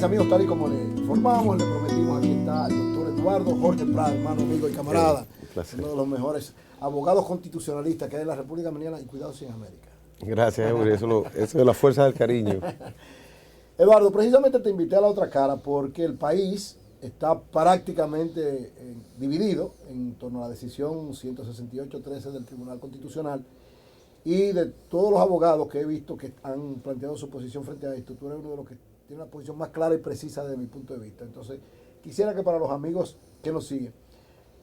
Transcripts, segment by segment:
Gracias, amigos. Tal y como le informamos, le prometimos, aquí está el doctor Eduardo Jorge Prat, hermano, amigo y camarada. Uno de los mejores abogados constitucionalistas que hay en la República Dominicana y cuidado si en América. Gracias, Eury. Eso es la fuerza del cariño. Eduardo, precisamente te invité a la otra cara porque el país está prácticamente dividido en torno a la decisión 168-13 del Tribunal Constitucional, y de todos los abogados que he visto que han planteado su posición frente a esto, tú eres uno de los que tiene una posición más clara y precisa desde mi punto de vista. Entonces, quisiera que para los amigos que nos siguen,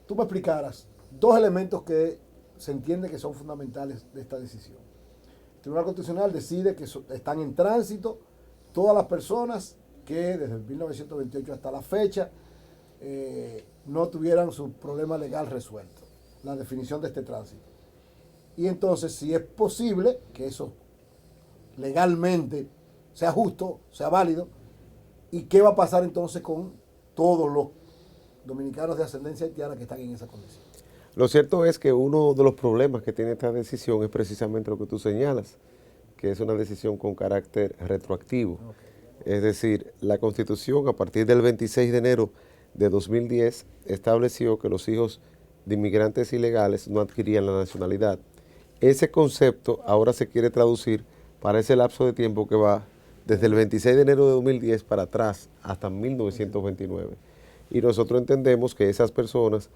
tú me explicaras dos elementos que se entiende que son fundamentales de esta decisión. El Tribunal Constitucional decide que están en tránsito todas las personas que desde 1928 hasta la fecha no tuvieran su problema legal resuelto, la definición de este tránsito. Y entonces, si es posible que eso legalmente sea justo, sea válido, ¿y qué va a pasar entonces con todos los dominicanos de ascendencia haitiana que están en esa condición? Lo cierto es que uno de los problemas que tiene esta decisión es precisamente lo que tú señalas, que es una decisión con carácter retroactivo. Okay. Es decir, la Constitución a partir del 26 de enero de 2010 estableció que los hijos de inmigrantes ilegales no adquirían la nacionalidad. Ese concepto ahora se quiere traducir para ese lapso de tiempo que va desde el 26 de enero de 2010 para atrás hasta 1929. Y nosotros entendemos que esas personas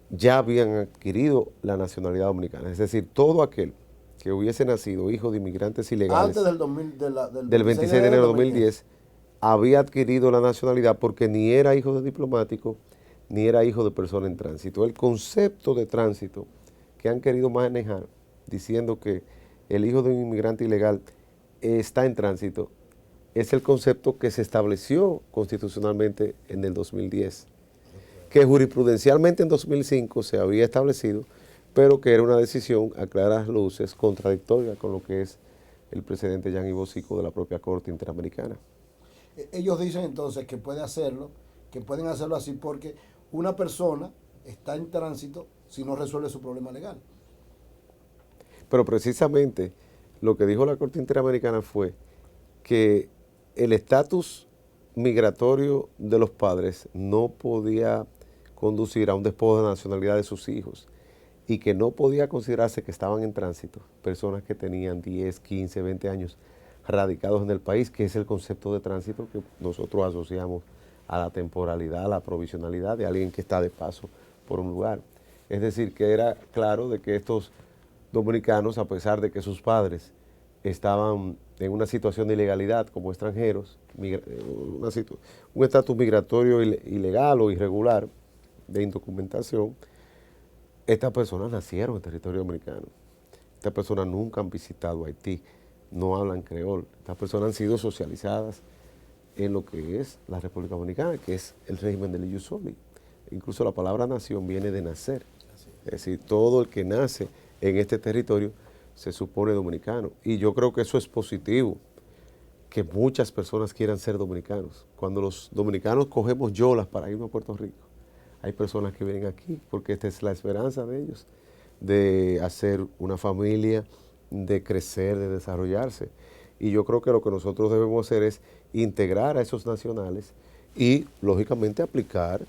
ya habían adquirido la nacionalidad dominicana. Es decir, todo aquel que hubiese nacido hijo de inmigrantes ilegales antes del 26 de enero de 2010 había adquirido la nacionalidad porque ni era hijo de diplomático ni era hijo de persona en tránsito. El concepto de tránsito que han querido manejar diciendo que el hijo de un inmigrante ilegal está en tránsito es el concepto que se estableció constitucionalmente en el 2010, que jurisprudencialmente en 2005 se había establecido, pero que era una decisión a claras luces contradictoria con lo que es el presidente Gianni Bosico de la propia Corte Interamericana. Ellos dicen entonces que pueden hacerlo así porque una persona está en tránsito si no resuelve su problema legal. Pero precisamente lo que dijo la Corte Interamericana fue que el estatus migratorio de los padres no podía conducir a un despojo de nacionalidad de sus hijos y que no podía considerarse que estaban en tránsito personas que tenían 10, 15, 20 años radicados en el país, que es el concepto de tránsito que nosotros asociamos a la temporalidad, a la provisionalidad de alguien que está de paso por un lugar. Es decir, que era claro de que estos dominicanos, a pesar de que sus padres estaban en una situación de ilegalidad como extranjeros, un estatus migratorio ilegal o irregular de indocumentación, estas personas nacieron en territorio dominicano. Estas personas nunca han visitado Haití, no hablan creol. Estas personas han sido socializadas en lo que es la República Dominicana, que es el régimen del ius soli. Incluso la palabra nación viene de nacer. Es decir, todo el que nace en este territorio se supone dominicano. Y yo creo que eso es positivo, que muchas personas quieran ser dominicanos. Cuando los dominicanos cogemos yolas para irnos a Puerto Rico, hay personas que vienen aquí porque esta es la esperanza de ellos, de hacer una familia, de crecer, de desarrollarse. Y yo creo que lo que nosotros debemos hacer es integrar a esos nacionales y, lógicamente, aplicar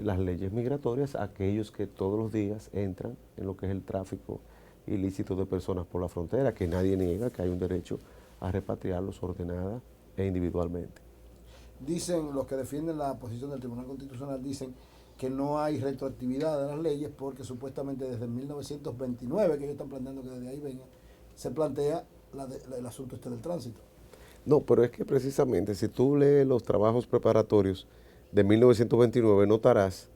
las leyes migratorias a aquellos que todos los días entran en lo que es el tráfico ilícito de personas por la frontera, que nadie niega que hay un derecho a repatriarlos ordenada e individualmente. Dicen los que defienden la posición del Tribunal Constitucional, dicen que no hay retroactividad de las leyes porque supuestamente desde 1929, que ellos están planteando que desde ahí venga, se plantea el asunto este del tránsito. No, pero es que precisamente si tú lees los trabajos preparatorios de 1929, notarás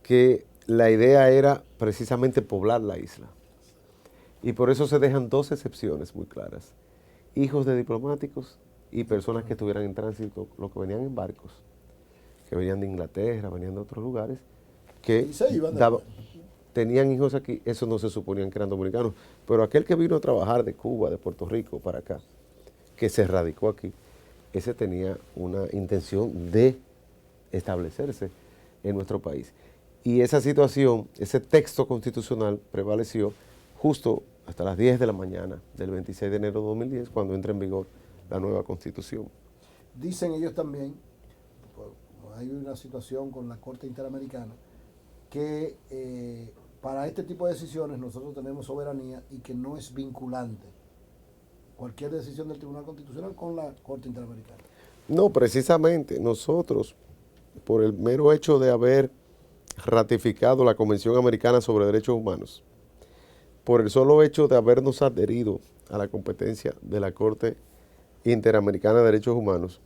que la idea era precisamente poblar la isla. Y por eso se dejan dos excepciones muy claras. Hijos de diplomáticos y personas que estuvieran en tránsito, los que venían en barcos, que venían de Inglaterra, venían de otros lugares, que tenían hijos aquí, eso no se suponían que eran dominicanos. Pero aquel que vino a trabajar de Cuba, de Puerto Rico para acá, que se radicó aquí, ese tenía una intención de establecerse en nuestro país. Y esa situación, ese texto constitucional prevaleció justo hasta las 10 de la mañana del 26 de enero de 2010, cuando entra en vigor la nueva Constitución. dicen ellos también, hay una situación con la Corte Interamericana, que para este tipo de decisiones nosotros tenemos soberanía y que no es vinculante cualquier decisión del Tribunal Constitucional con la Corte Interamericana. No, precisamente nosotros, por el mero hecho de haber ratificado la Convención Americana sobre Derechos Humanos, por el solo hecho de habernos adherido a la competencia de la Corte Interamericana de Derechos Humanos,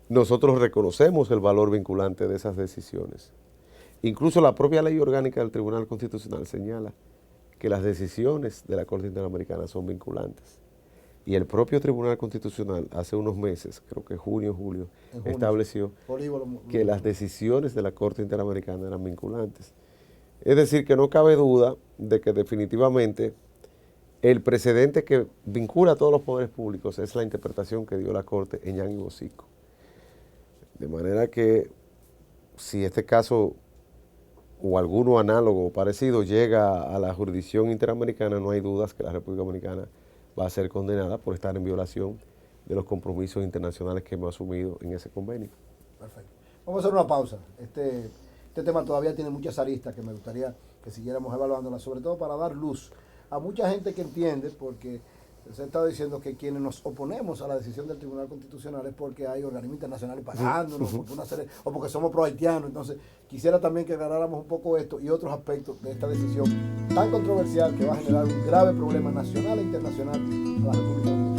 nosotros reconocemos el valor vinculante de esas decisiones. Incluso la propia ley orgánica del Tribunal Constitucional señala que las decisiones de la Corte Interamericana son vinculantes. Y el propio Tribunal Constitucional hace unos meses, creo que julio, estableció que las decisiones de la Corte Interamericana eran vinculantes. Es decir, que no cabe duda de que definitivamente el precedente que vincula a todos los poderes públicos es la interpretación que dio la Corte en Yan y Bosico. De manera que si este caso o alguno análogo o parecido llega a la jurisdicción interamericana, no hay dudas que la República Dominicana va a ser condenada por estar en violación de los compromisos internacionales que hemos asumido en ese convenio. Perfecto. Vamos a hacer una pausa. Este tema todavía tiene muchas aristas que me gustaría que siguiéramos evaluándolas, sobre todo para dar luz a mucha gente que entiende, porque se está diciendo que quienes nos oponemos a la decisión del Tribunal Constitucional es porque hay organismos internacionales pagándonos, o porque somos pro-haitianos. Entonces, quisiera también que aclaráramos un poco esto y otros aspectos de esta decisión tan controversial que va a generar un grave problema nacional e internacional a la República Dominicana.